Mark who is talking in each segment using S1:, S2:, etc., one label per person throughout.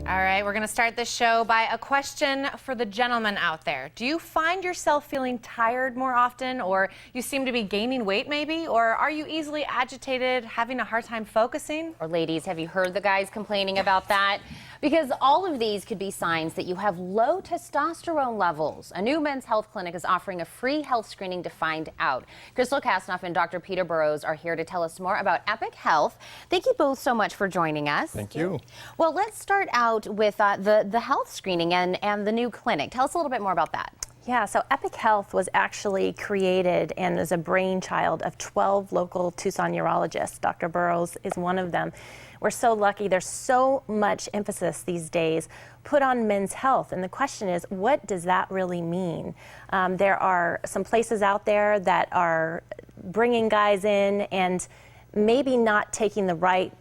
S1: All right, we're going to start this show by a question for the gentleman out there. Do you find yourself feeling tired more often, or you seem to be gaining weight maybe, or are you easily agitated, having a hard time focusing?
S2: Or ladies, have you heard the guys complaining about that? Because all of these could be signs that you have low testosterone levels. A new men's health clinic is offering a free health screening to find out. Crystal Kasnoff and Dr. Peter Burrows are here to tell us more about Epoch Health. Thank you both so much for joining us.
S3: Thank you.
S2: Well, let's start out with the health screening and the new clinic. Tell us a little bit more about that.
S4: Yeah, so Epoch Health was actually created and is a brainchild of 12 local Tucson urologists. Dr. Burrows is one of them. We're so lucky. There's so much emphasis these days put on men's health. And the question is, what does that really mean? There are some places out there that are bringing guys in and maybe not taking the right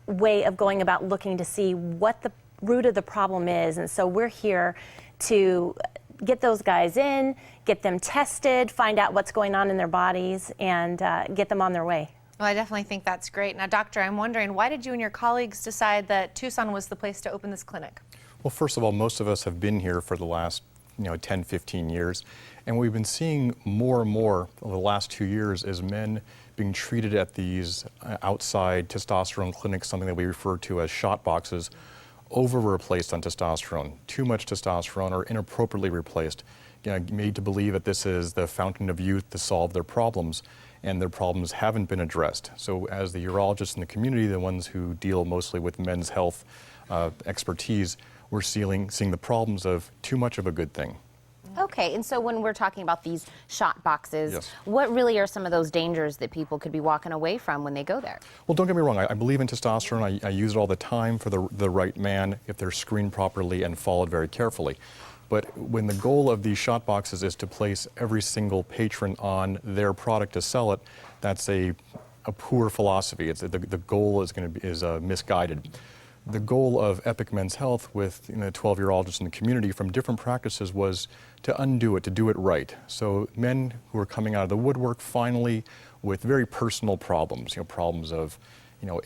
S4: way of going about looking to see what the root of the problem is. And so we're here to get those guys in, get them tested, find out what's going on in their bodies, and get them on their way.
S1: Well, I definitely think that's great. Now, Doctor, I'm wondering, why did you and your colleagues decide that Tucson was the place to open this clinic?
S3: Well, first of all, most of us have been here for the last 10, 15 years, and we've been seeing more and more over the last 2 years as men being treated at these outside testosterone clinics, something that we refer to as shot boxes, over-replaced on testosterone, too much testosterone, or inappropriately replaced, made to believe that this is the fountain of youth to solve their problems, and their problems haven't been addressed. So as the urologists in the community, the ones who deal mostly with men's health expertise, we're seeing the problems of too much of a good thing.
S2: Okay, and so when we're talking about these shot boxes,
S3: yes,
S2: what really are some of those dangers that people could be walking away from when they go there?
S3: Well, don't get me wrong. I believe in testosterone. I use it all the time for the right man if they're screened properly and followed very carefully. But when the goal of these shot boxes is to place every single patron on their product to sell it, that's a poor philosophy. The goal is misguided. The goal of Epoch Men's Health with 12 urologists in the community from different practices was to undo it, to do it right. So men who are coming out of the woodwork finally with very personal problems, problems of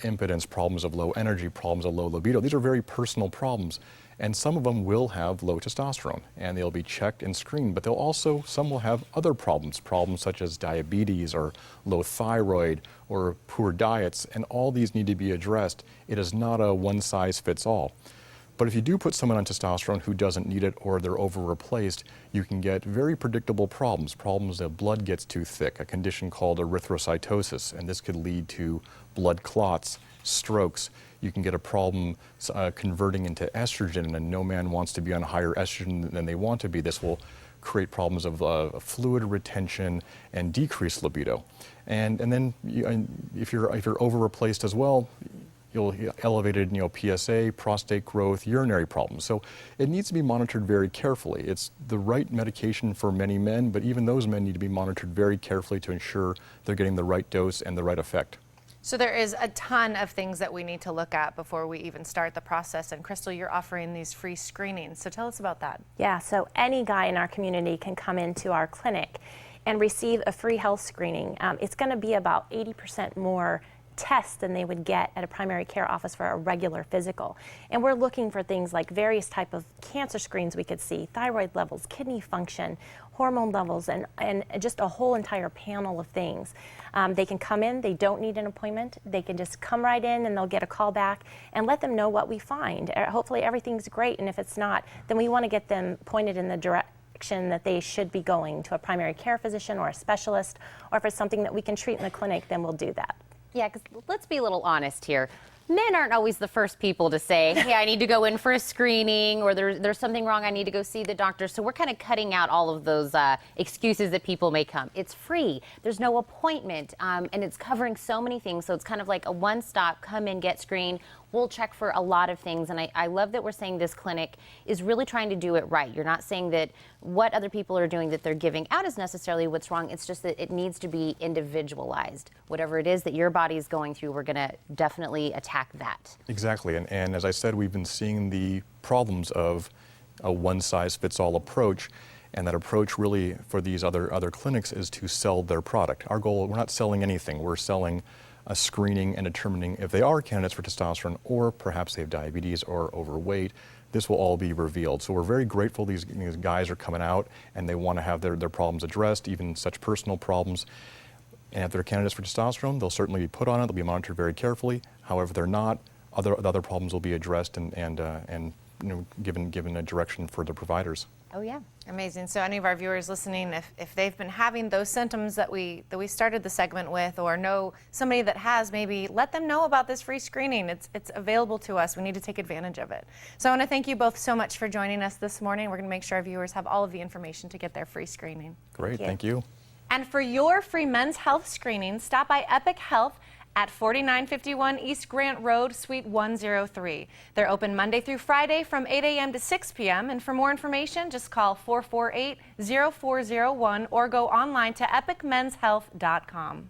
S3: impotence, problems of low energy, problems of low libido. These are very personal problems. And some of them will have low testosterone, and they'll be checked and screened, but some will have other problems such as diabetes or low thyroid or poor diets, and all these need to be addressed. It is not a one-size-fits-all. But if you do put someone on testosterone who doesn't need it or they're over-replaced, you can get very predictable problems that blood gets too thick, a condition called erythrocytosis, and this could lead to blood clots, strokes. You can get a problem converting into estrogen, and no man wants to be on higher estrogen than they want to be. This will create problems of fluid retention and decreased libido. And then if you're over-replaced as well, you'll elevated PSA, prostate growth, urinary problems. So it needs to be monitored very carefully. It's the right medication for many men, but even those men need to be monitored very carefully to ensure they're getting the right dose and the right effect.
S1: So there is a ton of things that we need to look at before we even start the process. And Crystal, you're offering these free screenings. So tell us about that.
S4: Yeah, so any guy in our community can come into our clinic and receive a free health screening. It's going to be about 80% more tests than they would get at a primary care office for a regular physical. And we're looking for things like various type of cancer screens we could see, thyroid levels, kidney function, hormone levels, and just a whole entire panel of things. They can come in, they don't need an appointment, they can just come right in and they'll get a call back and let them know what we find. Hopefully everything's great, and if it's not, then we want to get them pointed in the direction that they should be going to a primary care physician or a specialist, or if it's something that we can treat in the clinic, then we'll do that.
S2: Yeah, because let's be a little honest here. Men aren't always the first people to say, hey, I need to go in for a screening, or there's something wrong, I need to go see the doctor. So we're kind of cutting out all of those excuses that people may come. It's free. There's no appointment, and it's covering so many things. So it's kind of like a one-stop, come in, get screened. We'll check for a lot of things, and I love that we're saying this clinic is really trying to do it right. You're not saying that what other people are doing that they're giving out is necessarily what's wrong. It's just that it needs to be individualized. Whatever it is that your body is going through, we're going to definitely attack that.
S3: Exactly, and as I said, we've been seeing the problems of a one-size-fits-all approach, and that approach really for these other clinics is to sell their product. Our goal, we're not selling anything, we're selling a screening and determining if they are candidates for testosterone or perhaps they have diabetes or overweight. This will all be revealed. So we're very grateful these guys are coming out and they want to have their problems addressed, even such personal problems. And if they're candidates for testosterone, they'll certainly be put on it. They'll be monitored very carefully. However, if they're not, other problems will be addressed and given a direction for the providers.
S2: Oh, yeah.
S1: Amazing. So any of our viewers listening, if they've been having those symptoms that we started the segment with, or know somebody that has, maybe let them know about this free screening. It's available to us. We need to take advantage of it. So I want to thank you both so much for joining us this morning. We're going to make sure our viewers have all of the information to get their free screening.
S3: Great. Thank you.
S1: And for your free men's health screening, stop by Epoch Health at 4951 East Grant Road, Suite 103. They're open Monday through Friday from 8 a.m. to 6 p.m. And for more information, just call 448-0401 or go online to epochmenshealth.com.